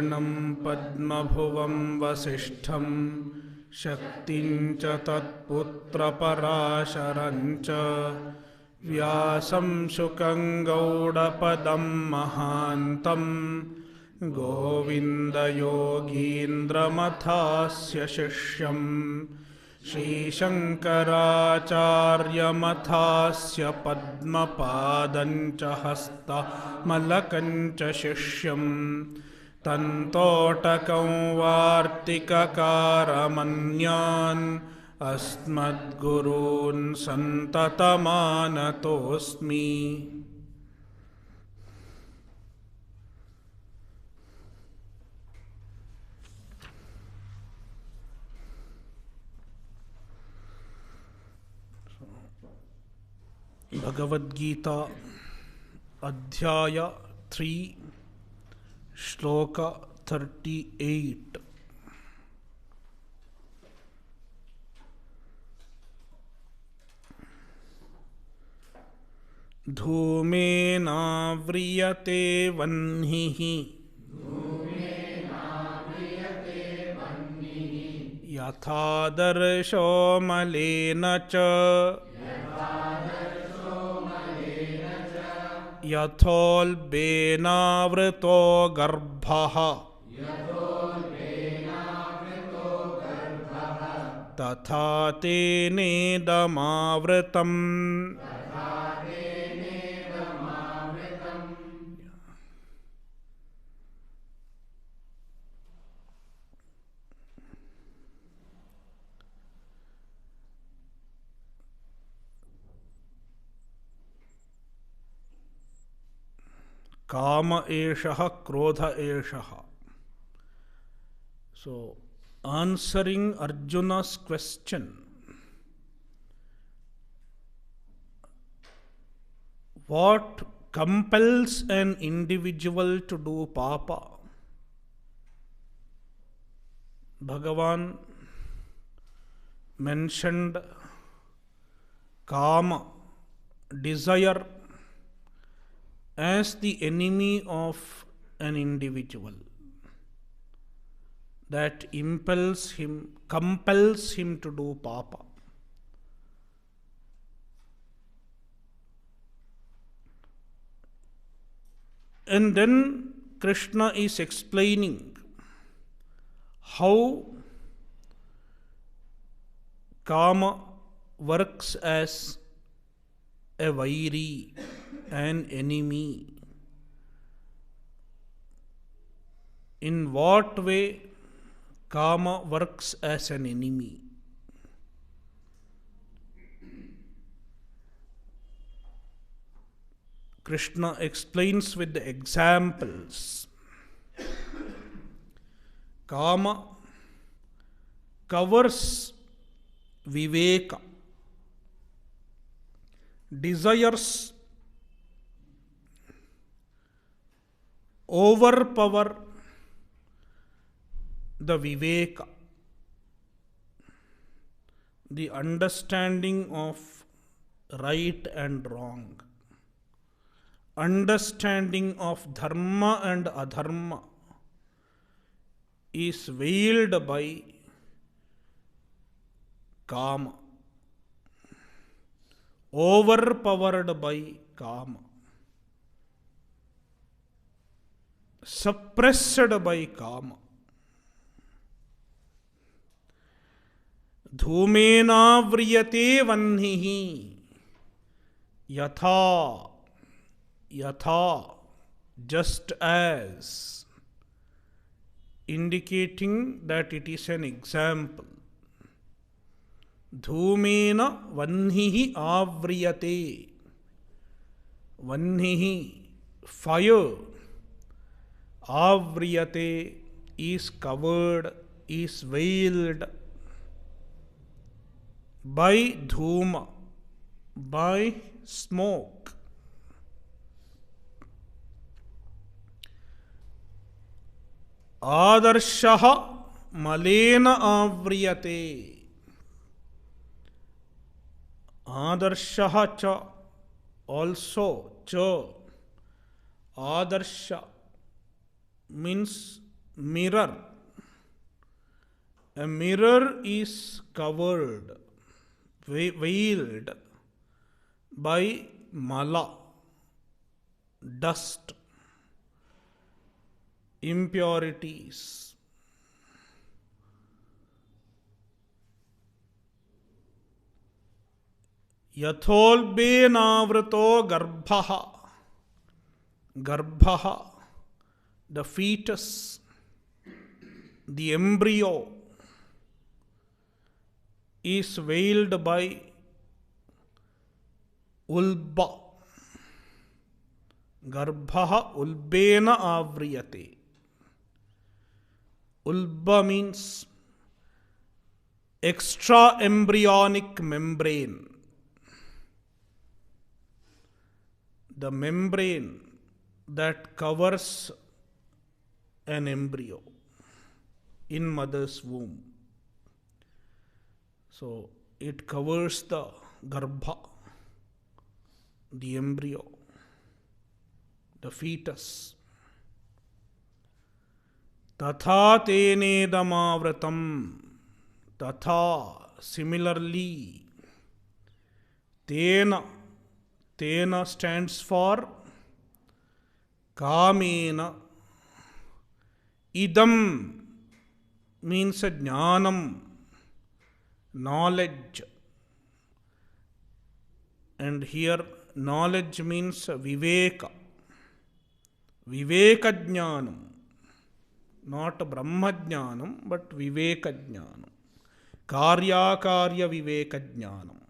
कर्णं पद्मभुवं वसिष्ठं शक्तिं च तत्पुत्रपराशरं च व्यासं शुकं गौडपदं महान्तं गोविन्दयोगीन्द्रमथास्य शिष्यं श्रीशङ्कराचार्यमथास्य पद्मपादं च हस्तमलकं च शिष्यं तन्तोटकं वार्तिककारमन्यान् अस्मद्गुरून् सन्ततमानतोऽस्मि। भगवद्गीता अध्याय 3 श्लोक 38। धूमेनाव्रियते वह्निः यथादर्शो मलेन च यथोल्बेनावृतो गर्भः तथा तेनेदमावृतम्। काम एषः क्रोध एषः। So, answering Arjuna's question, what compels an individual to do papa? Bhagavan mentioned kama, desire, as the enemy of an individual that compels him to do papa. And then Krishna is explaining how kama works as a vairi, an enemy. In what way kama works as an enemy? Krishna explains with the examples. Kama covers viveka. Desires overpower the viveka, the understanding of right and wrong, understanding of dharma and adharma is veiled by kama, overpowered by kama, suppressed by kama. Dhumena-vriyate vanhihi yatha, yatha, just as, indicating that it is an example. Dhumena vanhihi avriyate. Vanhihi, fire. Avriyate is covered, is veiled by dhuma, by smoke. Adarshaha malena avriyate. Adarshaha cha, also cha. Adarsha means mirror. A mirror is covered, veiled by mala, dust, impurities. Yatholbenavrato garbhaha. Garbhaha, the fetus, the embryo, is veiled by ulba. Garbhaha ulbena avriyate. Ulba means extra embryonic membrane. The membrane that covers an embryo in mother's womb. So it covers the garbha, the embryo, the fetus. Tatha tenedamavratam. Tatha, similarly. Tena. Tena stands for Kamena. Idam means jnanam, knowledge. And here knowledge means viveka. Viveka jnanam. Not Brahma jnanam, but viveka jnanam. Karya karya viveka jnanam.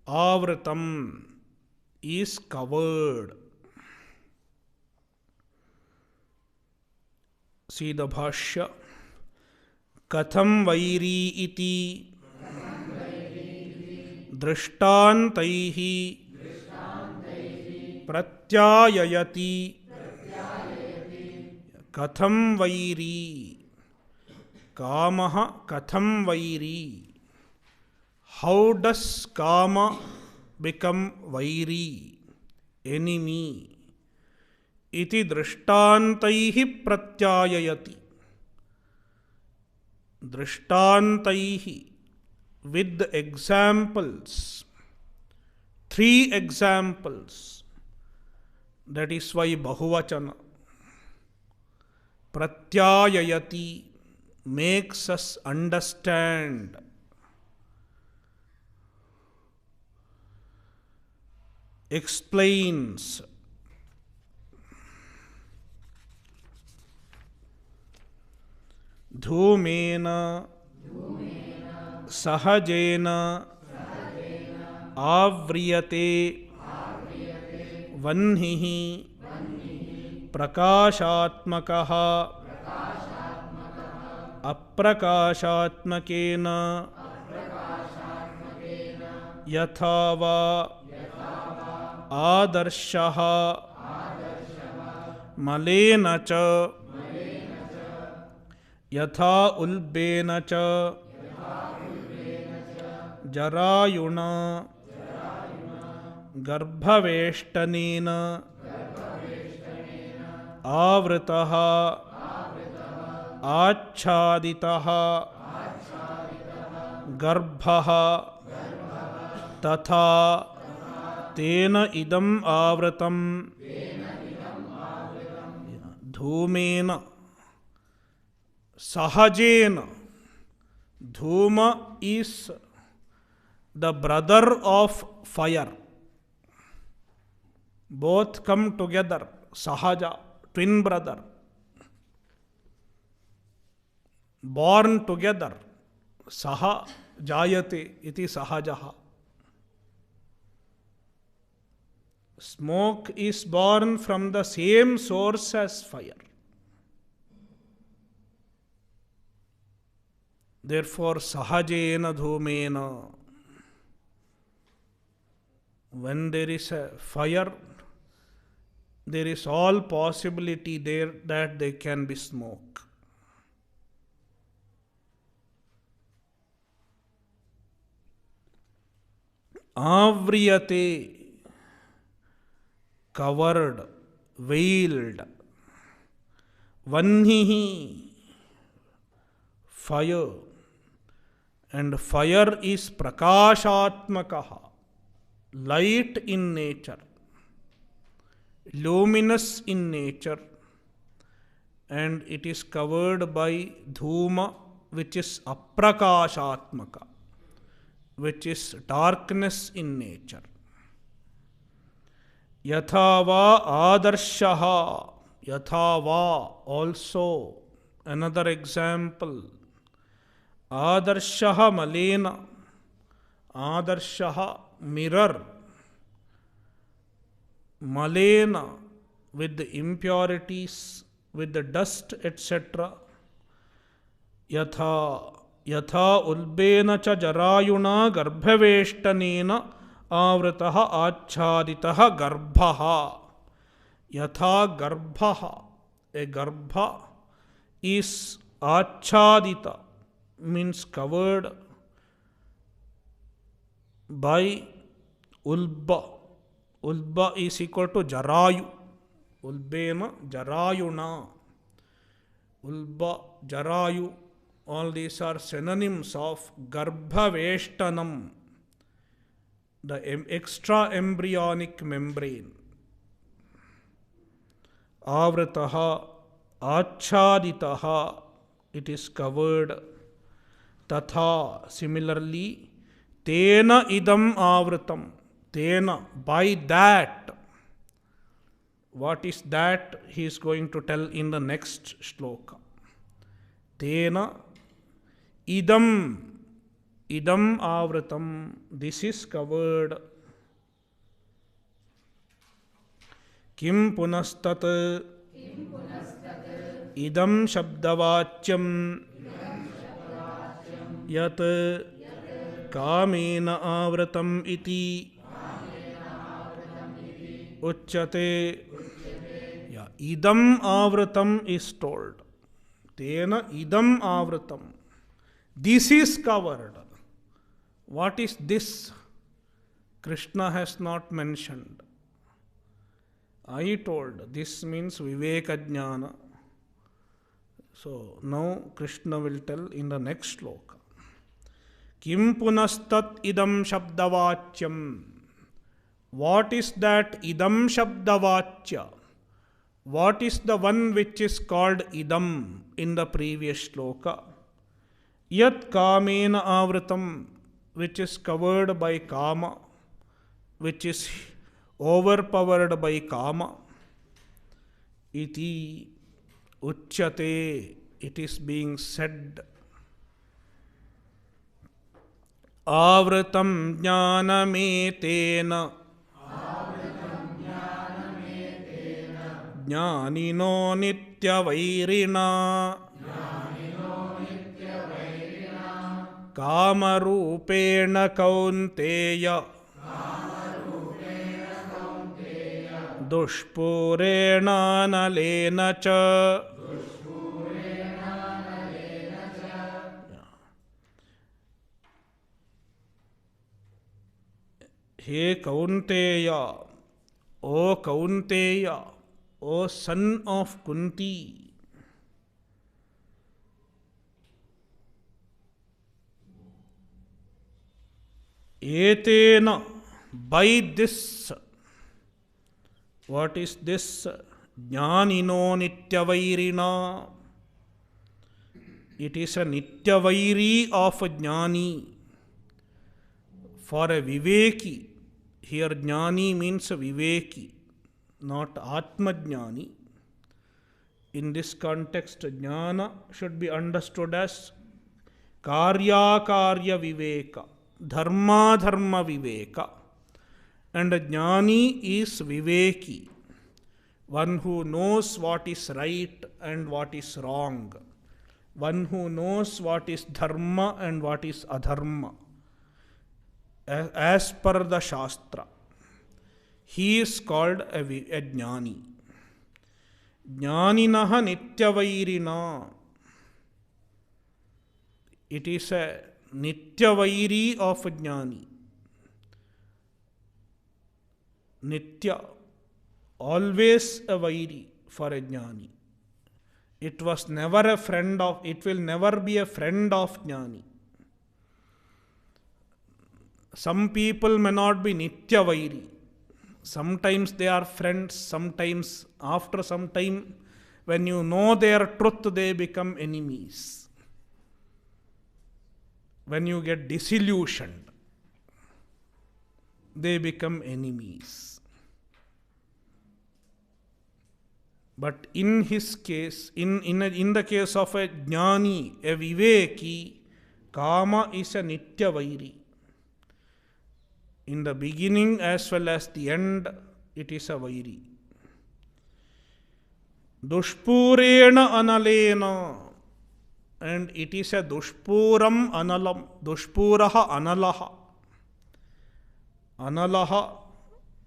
Avratam is covered. See the bhashya. Katham vairi iti drishtantaihi pratyayayati. Katham vairi. Kamaha katham vairi. How does kama become vairi, enemy? Iti drishtantaihi pratyayayati. Drishtantaihi, with the examples. 3 examples. That is why bahuvachana. Pratyayayati makes us understand. Explains. Dhumena sahajena avriyate vanhihi prakashatmakaha aprakashatmakena yathava आदर्शः मलेन च यथा उल्बेन च जरायुणा गर्भवेष्टनेन आवृतः आच्छादितः गर्भः तथा तेन इदम आवृतम धूमेन sahajen. Dhuma is the brother of fire. Both come together. Sahaja, twin brother. Born together. Saha jayate iti sahajaha. Smoke is born from the same source as fire. Therefore, sahajena dhumena. When there is a fire, there is all possibility there that there can be smoke. Avriyate, covered, veiled. Vannihi, fire. And fire is prakashatmakaha, light in nature, luminous in nature, and it is covered by dhuma, which is aprakashatmaka, which is darkness in nature. Yathava adarshaha, yathava also, another example. Adarshaha malena, adarshaha mirror, malena with the impurities, with the dust, etc. Yatha ulbena cha jarayuna garbhaveshtanena avrataha achaditaha garbhaha. Yatha garbhaha, a garbha is achadita, means covered by ulba. Ulba is equal to jarayu. Ulbena jarayuna. Ulba, jarayu, all these are synonyms of garbhaveshtanam, the extra embryonic membrane. Avrataha, achaditaha, it is covered. Tatha, similarly, tena idam avratam, tena, by that. What is that? He is going to tell in the next shloka. Tena idam avratam, this is covered. Kim punastat idam shabdavachyam yat kamena avratam iti uchyate. Yeah, idam avratam is told. Tena idam avratam. This is covered. What is this? Krishna has not mentioned. I told this means Viveka Jnana. So now Krishna will tell in the next shloka. Kim punastat idam shabdavachyam. What is that idam shabdavachya? What is the one which is called idam in the previous shloka? Yat kamena avratam, which is covered by kama, which is overpowered by kama. Iti uchyate, it is being said. Avratam jnanametena jnanino nityavairina kamarupena kaunteya dushpurena nalena cha. He Kaunteya, O Kaunteya, O son of Kunti, etena, by this. What is this? Jnanino nityavairina. It is a nityavairi of a jnani. For a viveki, here jnani means a viveki, not atmajnani. In this context, jnana should be understood as karya viveka, dharma viveka. And jnani is viveki, one who knows what is right and what is wrong, one who knows what is dharma and what is adharma, as per the Shastra. He is called a jnani. Jnaninaha nityavairina. It is a nityavairi of a jnani. Nitya, always a vairi for a jnani. It was never a friend of, it will never be a friend of Jnani. Some people may not be Nitya Vairi. Sometimes they are friends, sometimes after some time, when you know their truth, they become enemies. When you get disillusioned, they become enemies. But in his case, in the case of a Jnani, a Viveki, Kama is a Nitya Vairi. In the beginning as well as the end, it is a Vairi. Dushpurena analena, and it is a Dushpuram analam, Dushpuraha analaha. Analaha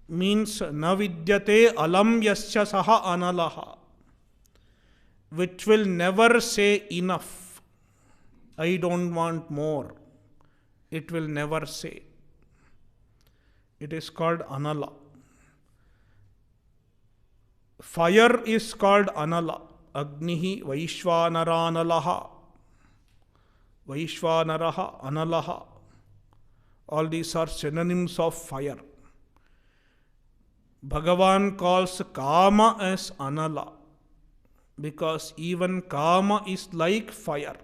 means navidyate alam yasya saha analaha, which will never say enough. I don't want more. It will never say. It is called anala. Fire is called anala. Agnihi Vaishvanaranalaha. Vaishvanaraha analaha. All these are synonyms of fire. Bhagavan calls Kama as anala, because even Kama is like fire.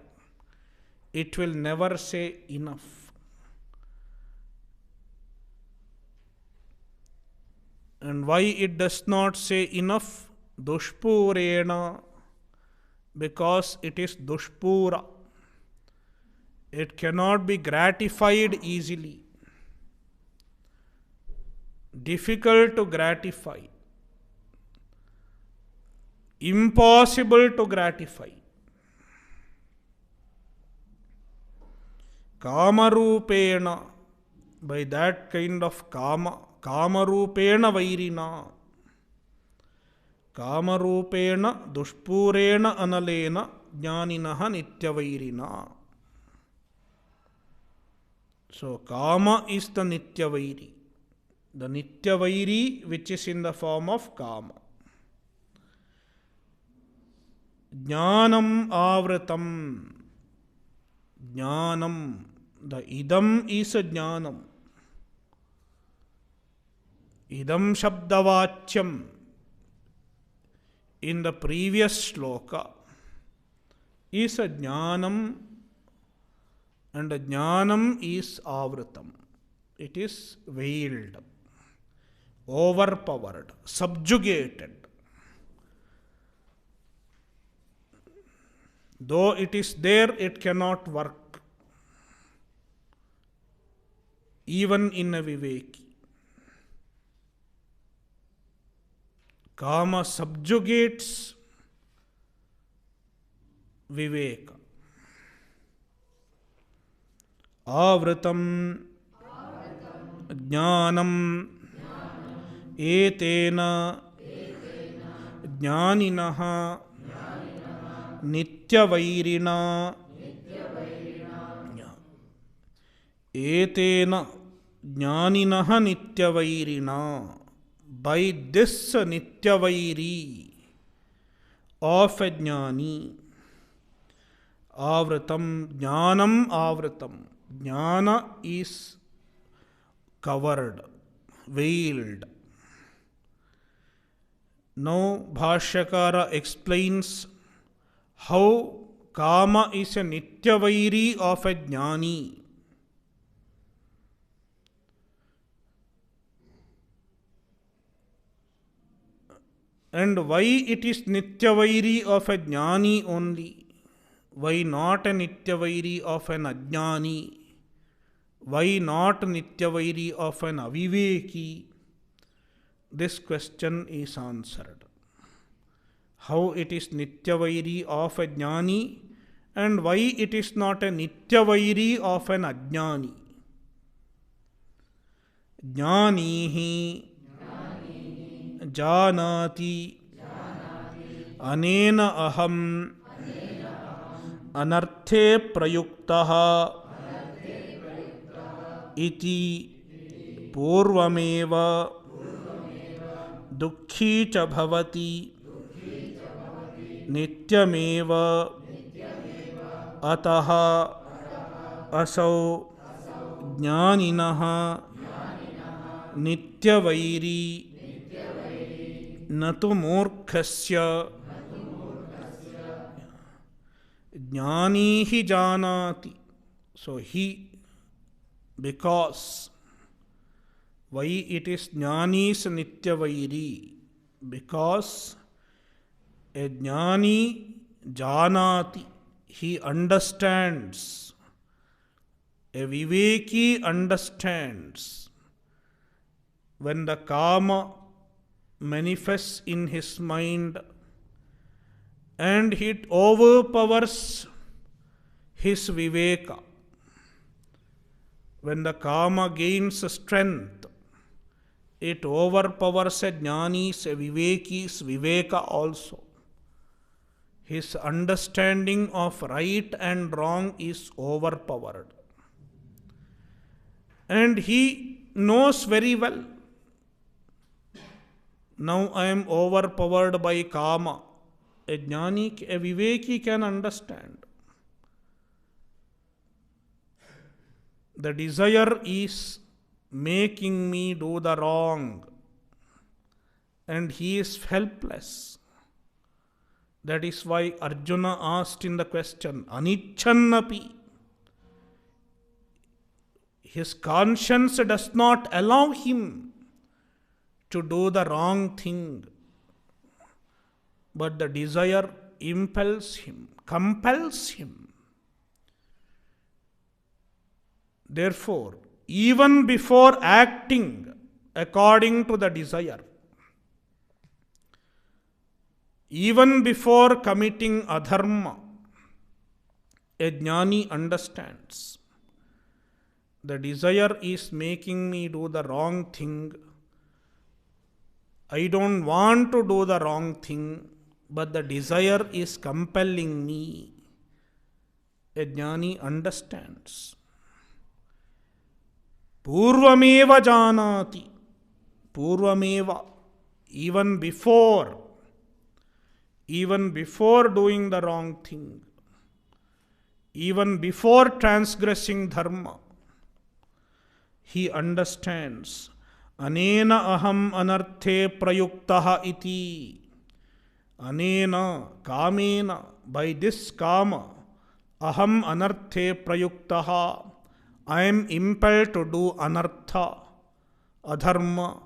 It will never say enough. And why it does not say enough? Dushpurena, because it is Dushpura. It cannot be gratified easily. Difficult to gratify. Impossible to gratify. Kamarupena, by that kind of Kama. Kamarupena Vairina. Kamarupena Dushpurena Analena Jnaninaha Nitya Vairina. So Kama is the Nitya Vairi. The Nitya Vairi which is in the form of Kama. Jnanam Avratam. Jnanam. The Idam is a Jnanam. Idam Shabdavachyam. In the previous shloka is a Jnanam, and a Jnanam is Avratam. It is veiled, overpowered, subjugated. Though it is there, it cannot work, even in a Viveki. Kama subjugates Viveka. Avratam Jnanam Etena Jnaninaha Nitya Vairina. Etena Jnaninaha Nitya Vairina. By this Nitya Vairi of a Jnani. Avratam, Jnanam Avratam. Jnana is covered, veiled. Now Bhashyakara explains how Kama is a Nitya Vairi of a Jnani. And why it is Nitya Vairi of a Jnani only? Why not a Nitya Vairi of an Ajnani? Why not Nitya Vairi of an Aviveki? This question is answered. How it is Nitya Vairi of a Jnani, and why it is not a Nitya Vairi of an Ajnani? Jnanihi Janati Anena Aham Anarthe Prayuktaha Iti Purvameva Dukhi cha bhavati नित्यमेव अतः असौ ज्ञानिनः नित्यवैरी न तु मूर्खस्य ज्ञानी ही जानाति. So he, because why it is jnani is nityavairi, because a jnani janati, he understands, a viveki understands when the kama manifests in his mind and it overpowers his viveka. When the kama gains strength, it overpowers a jnani's, a viveki's viveka also. His understanding of right and wrong is overpowered. And he knows very well, now I am overpowered by kama. A jnani, a viveki can understand. The desire is making me do the wrong, and he is helpless. That is why Arjuna asked in the question, Anichannapi. His conscience does not allow him to do the wrong thing, but the desire impels him, compels him. Therefore, even before acting according to the desire, even before committing adharma, a jnani understands the desire is making me do the wrong thing. I don't want to do the wrong thing, but the desire is compelling me. A jnani understands. Purvameva janati. Purvameva. Even before doing the wrong thing, even before transgressing dharma, he understands. Anena aham anarthe prayuktaha iti. Anena kamena, by this kama, aham anarthe prayuktaha, I am impelled to do anartha, adharma.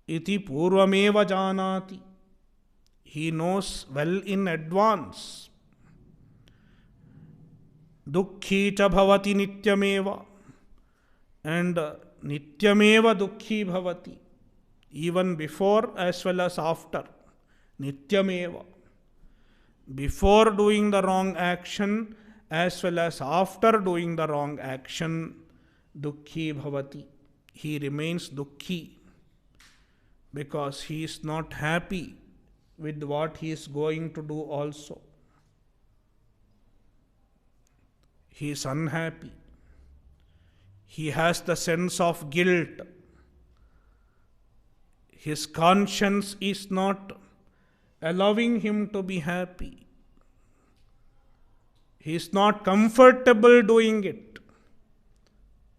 Iti purvameva janati. He knows well in advance. Dukkhi cha bhavati nityameva. And nityameva dukkhi bhavati. Even before as well as after. Nityameva. Before doing the wrong action as well as after doing the wrong action, dukkhi bhavati. He remains dukkhi because he is not happy with what he is going to do also. He is unhappy. He has the sense of guilt. His conscience is not allowing him to be happy. He is not comfortable doing it,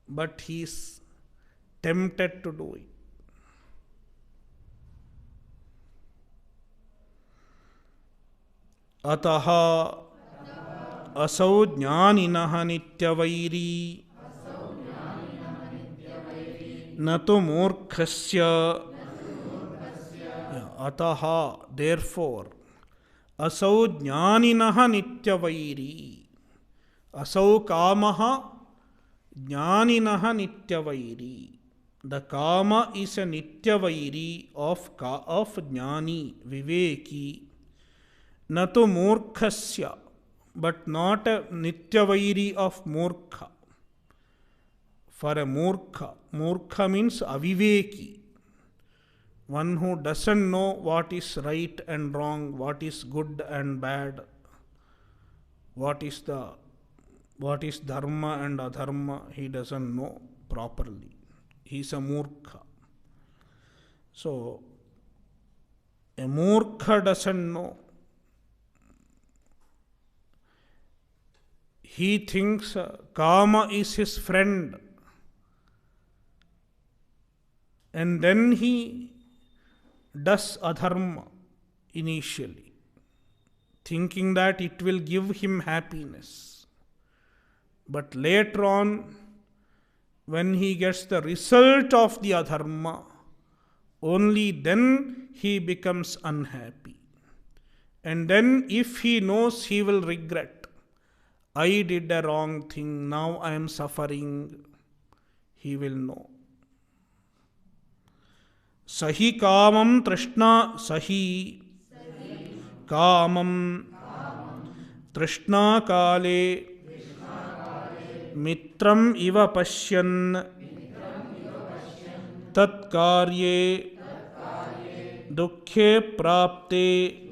but he is tempted to do it. Ataha asau jnaninaha nityavairi natu murkhasya. Ataha, therefore, asau jnaninaha nityavairi. Asau kamaha jnaninaha nityavairi. The kama is a nityavairi of jnani, viveki. Natu murkhasya, but not a nityavairi of murkha. For a murkha means aviveki. One who doesn't know what is right and wrong, what is good and bad, what is dharma and adharma, he doesn't know properly. He is a murkha. So, A Murkha doesn't know. He thinks Kama is his friend. And then he does adharma initially, thinking that it will give him happiness. But later on, when he gets the result of the adharma, only then he becomes unhappy. And then if he knows, he will regret. I did a wrong thing, now I am suffering. He will know. Sahi kamam trishna, sahi kamam trishna kale mitram iva pashyan tat karye dukhe prapte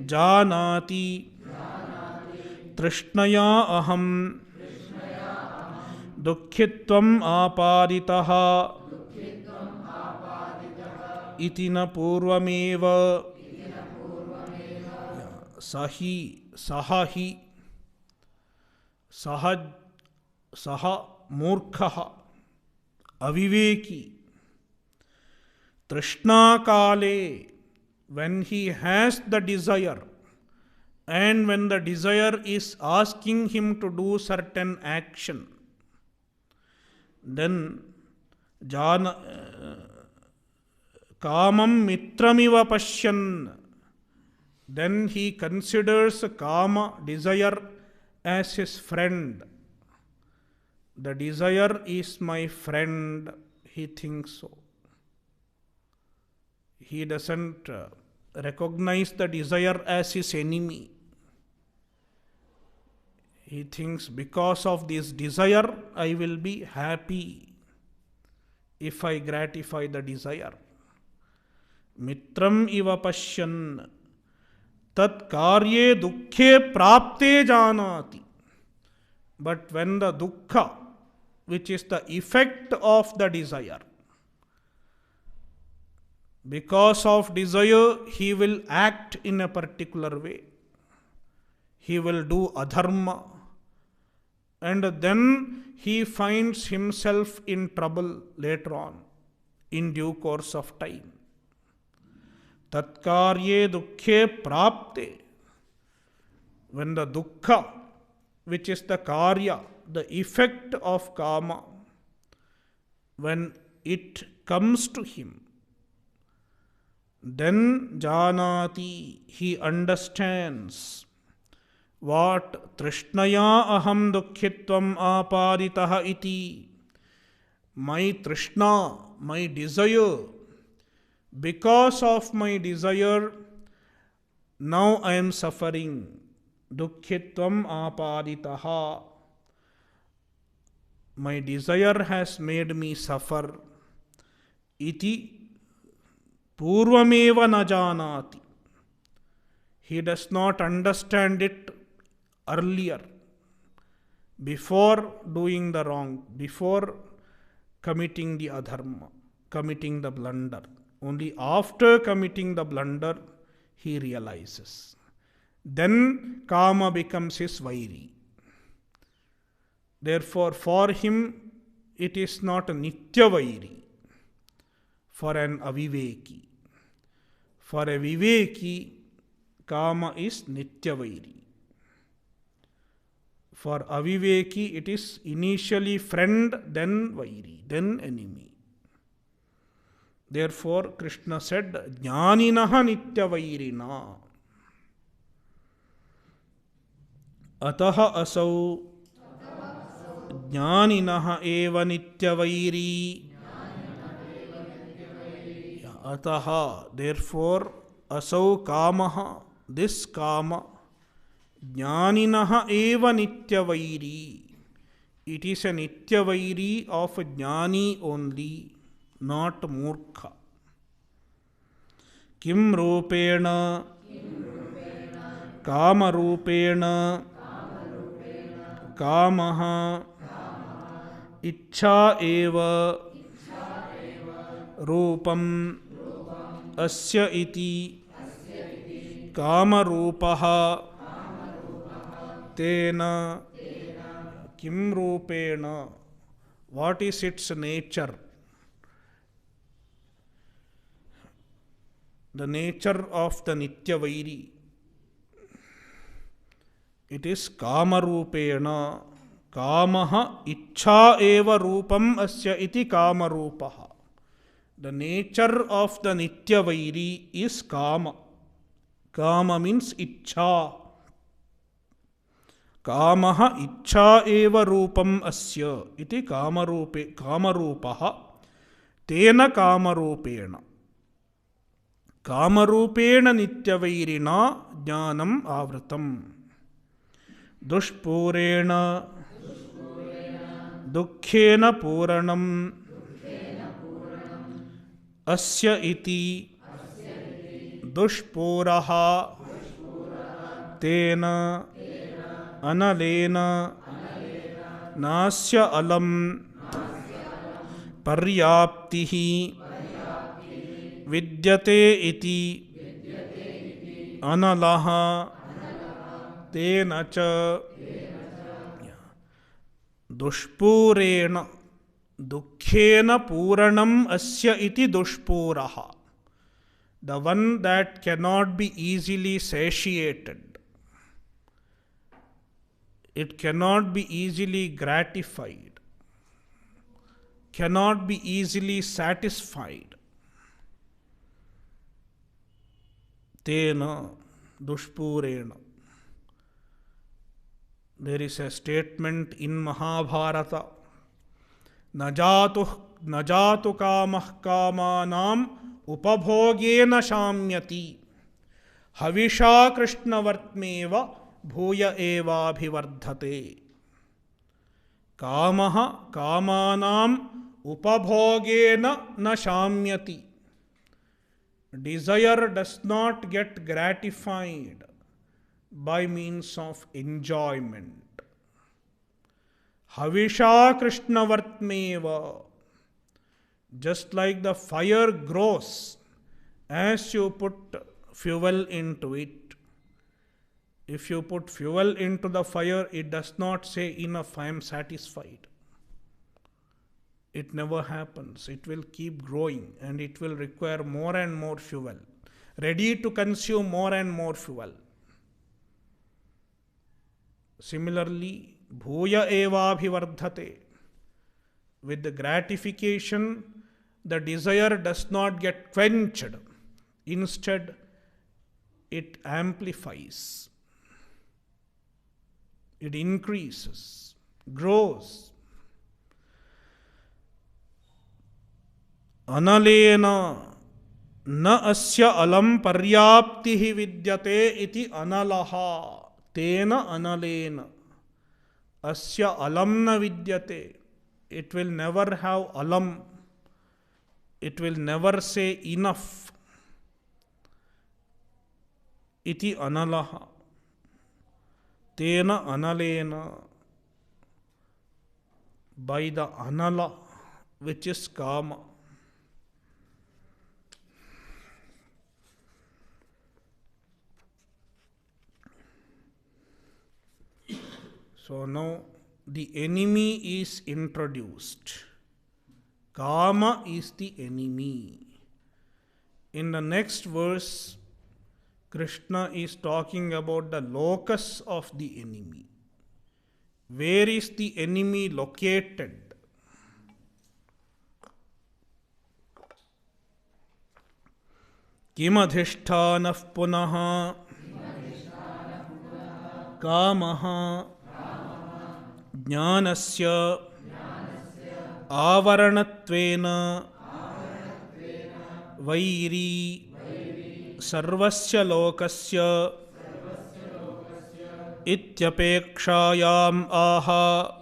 janati trishnaya aham dukhitvam apaditaha iti na purvameva. Sahi, sahahi, saha murkhaha, aviveki, trishna kale, when he has the desire, and when the desire is asking him to do certain action, then kamam mitramiva pashyan, then he considers kama, desire, as his friend. The desire is my friend, he thinks so. He doesn't recognize the desire as his enemy. He thinks because of this desire, I will be happy if I gratify the desire. Mitram iva pashyan tat karye dukkhe prapte janati. But when the dukkha, which is the effect of the desire, because of desire, he will act in a particular way. He will do adharma. And then he finds himself in trouble later on, in due course of time. Tatkarye dukkhe prapte. When the dukkha, which is the karya, the effect of kama, when it comes to him, then janati, he understands what trishnaya aham dukkhitvam apaditaha iti. My trishna, my desire, because of my desire, now I am suffering. Dukkhitvam apaditaha. My desire has made me suffer. Iti purvameva na janati. He does not understand it earlier, before doing the wrong, before committing the adharma, committing the blunder. Only after committing the blunder, he realizes. Then kama becomes his vairi. Therefore, for him, it is not a nitya vairi. For an aviveki. For a viveki, kama is nitya vairi. For aviveki, it is initially friend, then vairi, then enemy. Therefore, Krishna said, Jnaninaha nitya vairina. Ataha asau Jnaninaha eva nitya vairi. Ataha, therefore, asau kamaha, this kama, Jnaninaha eva nitya vairi. It is a nitya vairi of jnani only, not murkha. Kim rupena, kama rupena, kamaha, ichha eva, rupam, अस्य इति कामरूपः तेन किं रूपेण, what is its nature, the nature of the nitya vairi. It is kamarupena. Kamaha ichha eva rupam asya iti kamarupaha. The nature of the nitya vairi is kama. Kama means ichha. Kamaha ichha eva rupam asya iti kamarupaha tena kamarupena. Kamarupena nityavairina jnanam avritam. Dushpurena dukkhena puranam asya iti dushpuraha tena analena nasya alam paryaptihi vidyate iti analaha tena cha dushpurena dukkhena puranam asya iti dushpuraha. The one that cannot be easily satiated. It cannot be easily gratified. Cannot be easily satisfied. Tena dushpurena. There is a statement in Mahabharata. Najatu kamah kamanam upabhogena shamyati. Havisha krishnavartmeva bhuya eva bhivardhate. Kamaha kamanam upabhogena na shamyati. Desire does not get gratified by means of enjoyment. Havisha krishnavartmeva. Just like the fire grows as you put fuel into it. If you put fuel into the fire, it does not say, enough, I am satisfied. It never happens. It will keep growing and it will require more and more fuel, ready to consume more and more fuel. Similarly, bhuya eva bhivardhate. With the gratification, the desire does not get quenched. Instead, it amplifies. It increases, grows. Analena na asya alam paryaptihi vidyate iti analaha. Tena analena asya alam na vidyate. It will never have alam. It will never say enough. Iti analaha. Tena analena. By the anala, which is kama. So now the enemy is introduced. Kama is the enemy. In the next verse, Krishna is talking about the locus of the enemy. Where is the enemy located? Kimadhishthanav punaha kamaha jnanasya avaranattvena vairi sarvasya lokasya ityapekshayam aha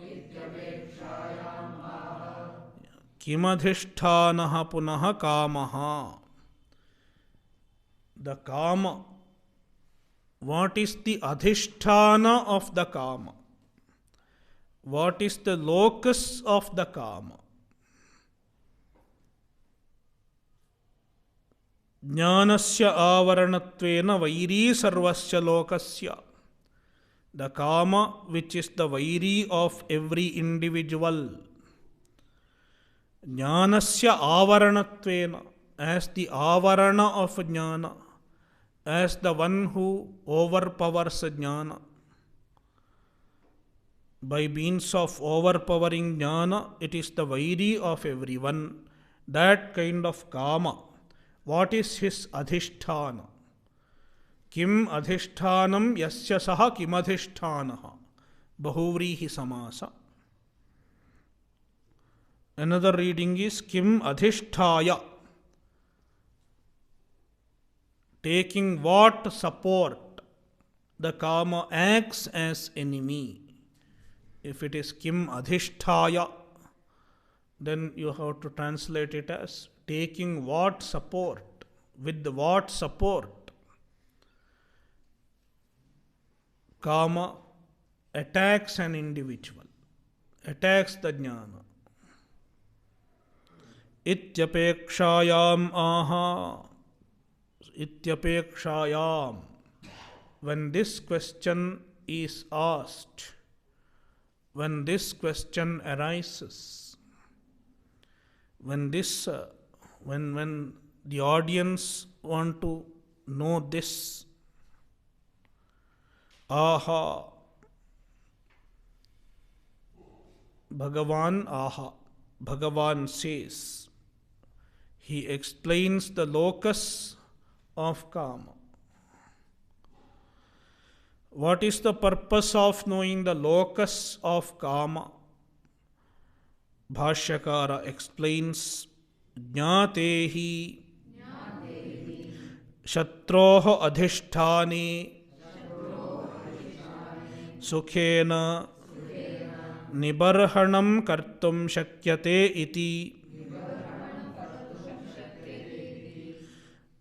kimadhishthanaha punaha kamaha. The kama. What is the adhishthana of the kama? What is the locus of the kama? Jnanasya avaranattvena vairi sarvasya lokasya. The kama, which is the vairi of every individual. Jnanasya avaranattvena, as the avarana of jnana, as the one who overpowers jnana. By means of overpowering jnana, it is the vairi of everyone. That kind of kama. What is his adhishthana? Kim adhishthanam yasya saha kim adhisthanaha. Bahuvrihi samasa. Another reading is Kim adhisthaya. Taking what support? The kama acts as enemy. If it is Kim adhisthaya, then you have to translate it as taking what support? With what support? Kama attacks an individual, attacks the jnana. Ityapekshayam aha. Ityapekshayam. When this question is asked, when this question arises, when the audience want to know this, aha, Bhagavan says, he explains the locus of kama. What is the purpose of knowing the locus of kama? Bhashyakara explains, Jnatehi Shatroho adhisthane Sukhena Nibarhanam kartum shakyate iti.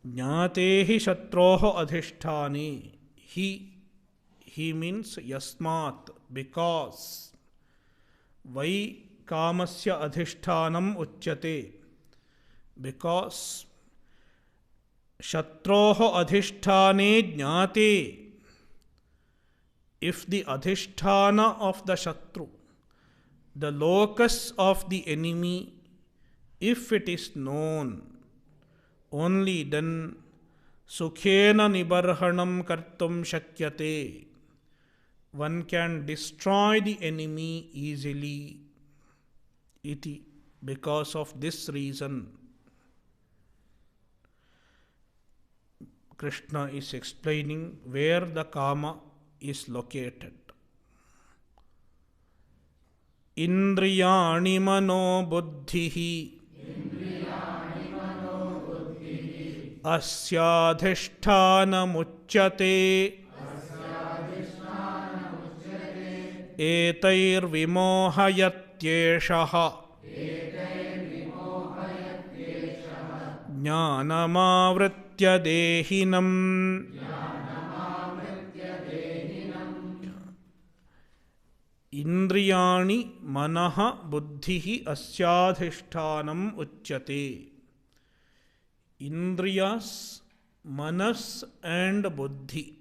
Jnatehi Shatroho adhisthane. He means yasmat, because. Vai kamasya adhishthanam uchyate. Because shatroho adhisthane jnate. If the adhishthana of the shatru, the locus of the enemy, if it is known, only then sukhena nibarhanam kartum shakyate. One can destroy the enemy easily. Iti. Because of this reason, Krishna is explaining where the kama is located. Indriyani mano buddhihi asyadhishthanam Etair vimohayatyeshaha Jnanamavritya dehinam. Indriyani manaha buddhihi asyadhishthanam uchyate. Indriyas, manas and buddhi.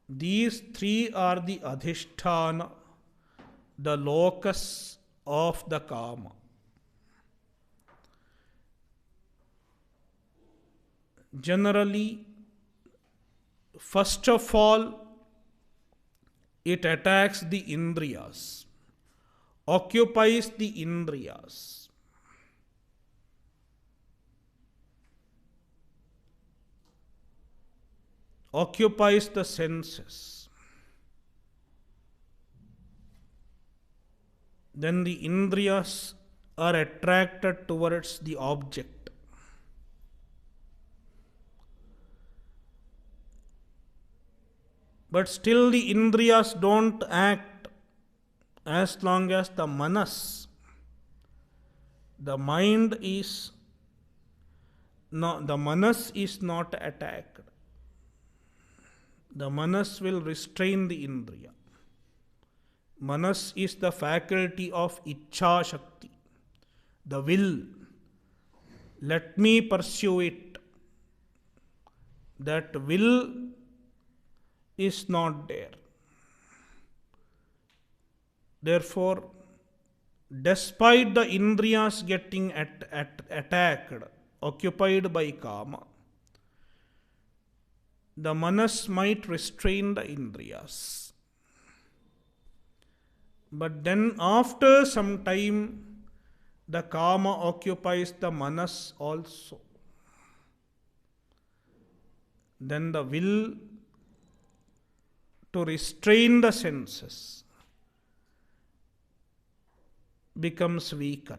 These three are the adhishthana, the locus of the kama. Generally, first of all, it attacks the indriyas, occupies the indriyas. Occupies the senses. Then the indriyas are attracted towards the object. But still the indriyas don't act as long as the manas, the mind is not, the manas is not attacked. The manas will restrain the indriya. Manas is the faculty of Ichha Shakti, the will. Let me pursue it. that will is not there. Therefore, despite the indriyas getting attacked, occupied by kama, the manas might restrain the indriyas. But then after some time, the kama occupies the manas also. Then the will to restrain the senses becomes weaker.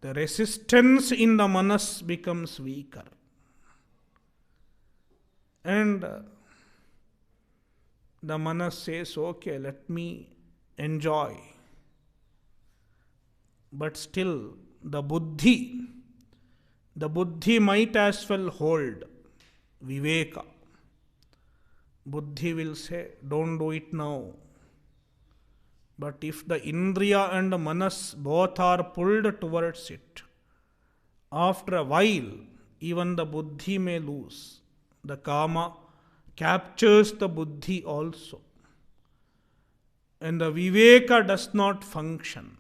The resistance in the manas becomes weaker. And the manas says, okay, let me enjoy. But still, the buddhi might as well hold viveka. Buddhi will say, don't do it now. But if the indriya and the manas both are pulled towards it, after a while, even the buddhi may lose. The kama captures the buddhi also. And the viveka does not function.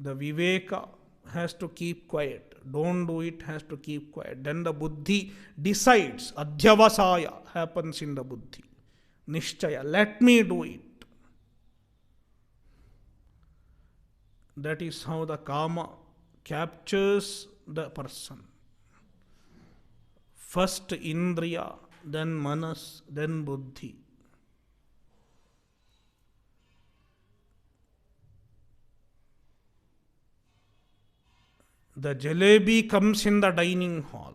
The viveka has to keep quiet. Don't do it, has to keep quiet. Then the buddhi decides. Adhyavasaya happens in the buddhi. Nishchaya, let me do it. That is how the kama captures the person. First indriya, then manas, then buddhi. The jalebi comes in the dining hall.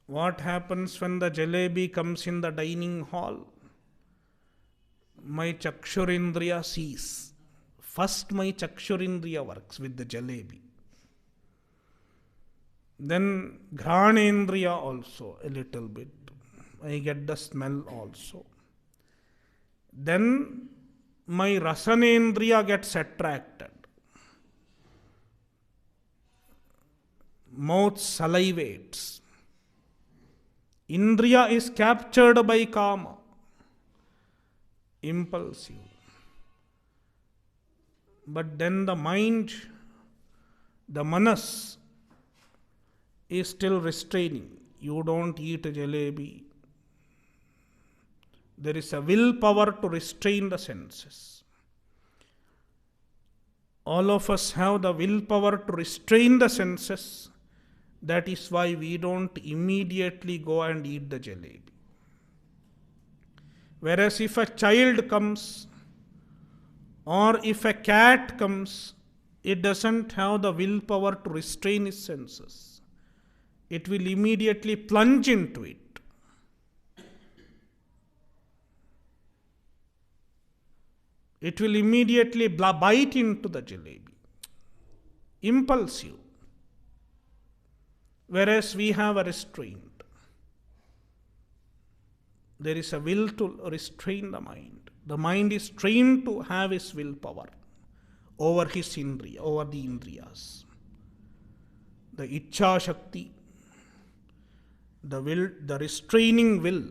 What happens when the jalebi comes in the dining hall? My chakshurindriya sees. First my chakshurindriya works with the jalebi. Then ghanendriya also a little bit. I get the smell also. Then my rasanendriya gets attracted. Mouth salivates. Indriya is captured by kama. Impulsive. But then the mind, the manas, is still restraining. You don't eat jalebi. There is a willpower to restrain the senses. All of us have the willpower to restrain the senses. That is why we don't immediately go and eat the jalebi. Whereas if a child comes or if a cat comes, it doesn't have the willpower to restrain its senses. It will immediately plunge into it. It will immediately bite into the jalebi. Impulsive. Whereas we have a restraint. There is a will to restrain the mind. The mind is trained to have his willpower over his indriya, over the indriyas. The Ichcha Shakti, the will, the restraining will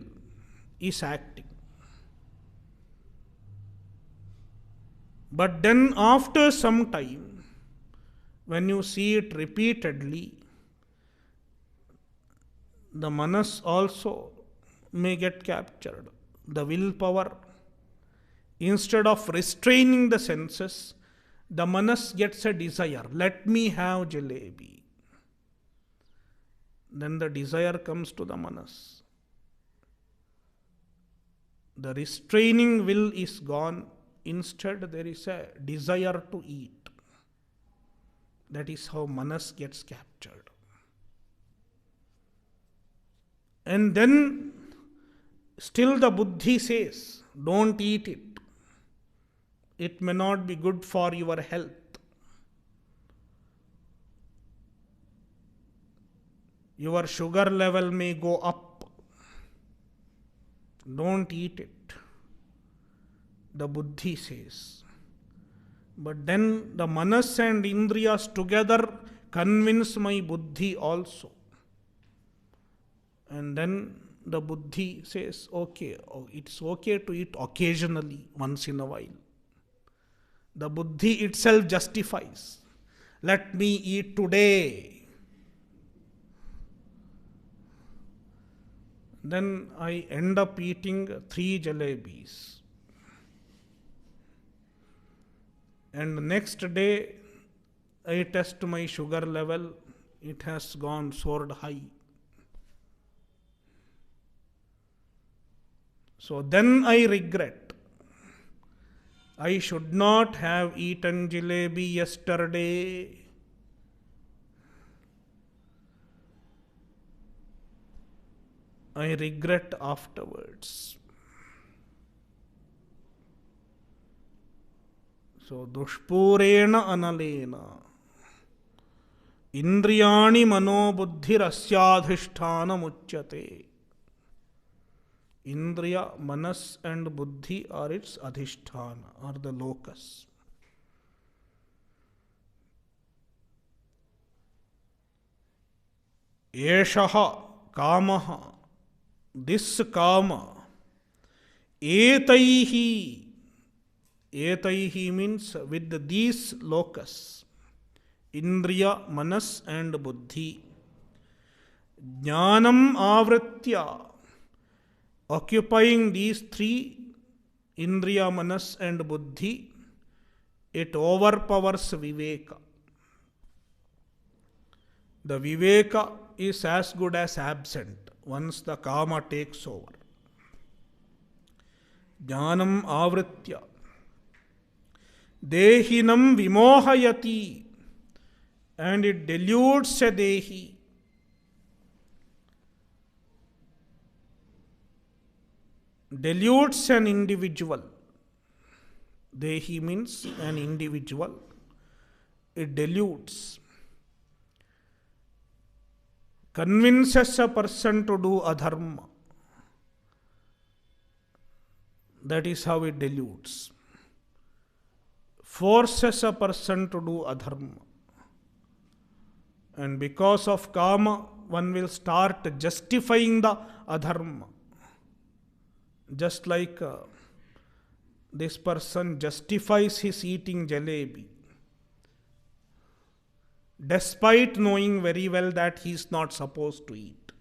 is acting. But then after some time, when you see it repeatedly, the manas also may get captured. The willpower, instead of restraining the senses, the manas gets a desire. Let me have jalebi. Then the desire comes to the manas. The restraining will is gone. Instead, there is a desire to eat. That is how manas gets captured. And then still the buddhi says, don't eat it. It may not be good for your health. Your sugar level may go up. Don't eat it. The buddhi says. But then the manas and indriyas together convince my buddhi also. And then the buddhi says, okay, it's okay to eat occasionally, once in a while. The buddhi itself justifies. Let me eat today. Then I end up eating 3 jalebis. And the next day, I test my sugar level. It has soared high. So then I regret. I should not have eaten jalebi yesterday. I regret afterwards. So, dushpurena analena indriyani manobuddhir asyadhisthana muchyate. Indriya, manas and buddhi are its adhisthana, or the locus. Eshaha kamaha, this kama, etaihi. Etaihi means with these locus, indriya, manas and buddhi. Jnanam avritya, occupying these 3, indriya, manas and buddhi, it overpowers viveka. The viveka is as good as absent once the kama takes over. Jnanam avritya dehinam vimohayati, and it deludes a dehi. Deludes an individual. Dehi means an individual. It deludes. Convinces a person to do adharma. That is how it deludes. Forces a person to do adharma. And because of kama, one will start justifying the adharma. Just like this person justifies his eating jalebi, despite knowing very well that he is not supposed to eat.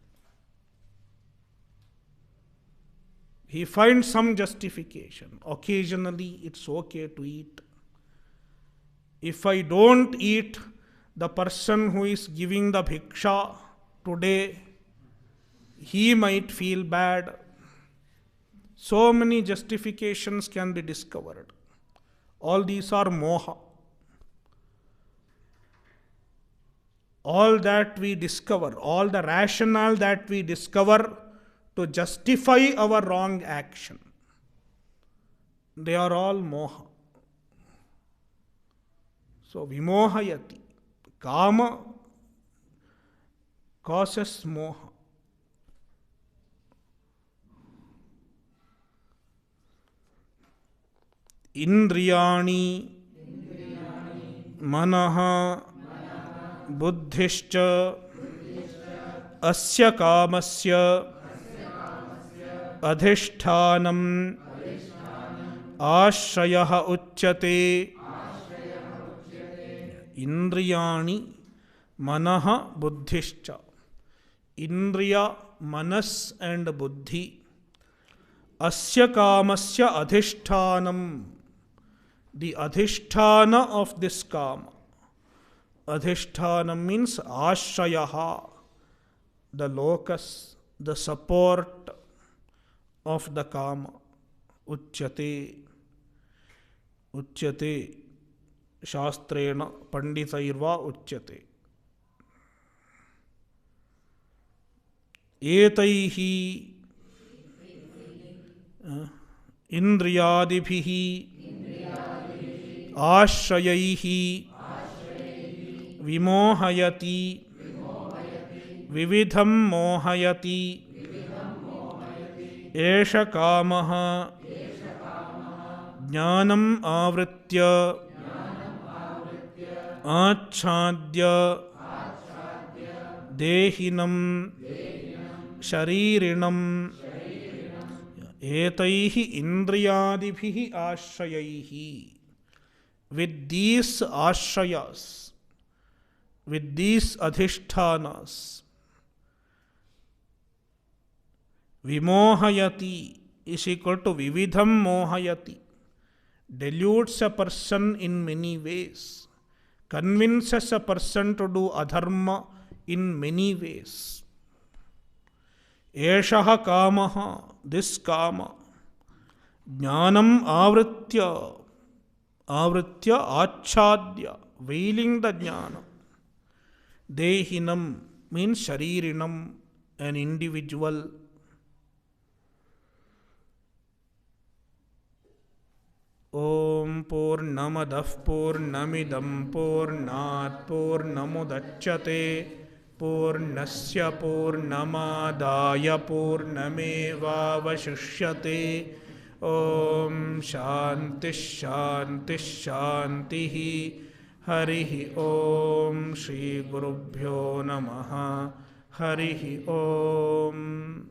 He finds some justification. Occasionally, it's okay to eat. If I don't eat, the person who is giving the bhiksha today, he might feel bad. So many justifications can be discovered. All these are moha. All that we discover, all the rationale that we discover to justify our wrong action, they are all moha. So, vimohayati. Kama causes moha. Indriyani manaha buddhischa asya kamasya adhishthanam ashrayah uchyate. Indriyani manaha buddhischa. Indriya, manas and buddhi. Asya kamasya adhishthanam. The adhisthana of this kama. Adhisthana means ashrayaha, the locus, the support of the kama. Uchyate. Uchyate. Shastrena panditairva uchyate. Etaihi indriyadibhihi ashrayaihi vimohayati vividham mohayati esha kamaha jnanam avritya आच्छाद्य देहिनं शरीरिणं एतैः इंद्रियादिभिः आश्रयैः with these ashrayas, with these adhishthanas, vimohayati is equal to vividham mohayati, deludes a person in many ways, convinces a person to do adharma in many ways. Eshaha kamaha, this kama, jnanam avritya achadya, veiling the jnana. Dehinam means sharirinam, an individual. Om Purnamadah Purnamidam Purnat Purnamudachyate Purnasya Purnamadaya Purnamevavashishyate. Om Shanti Shanti Shantihi. Harihi Om Shri Gurubhyo Namaha. Harihi Om.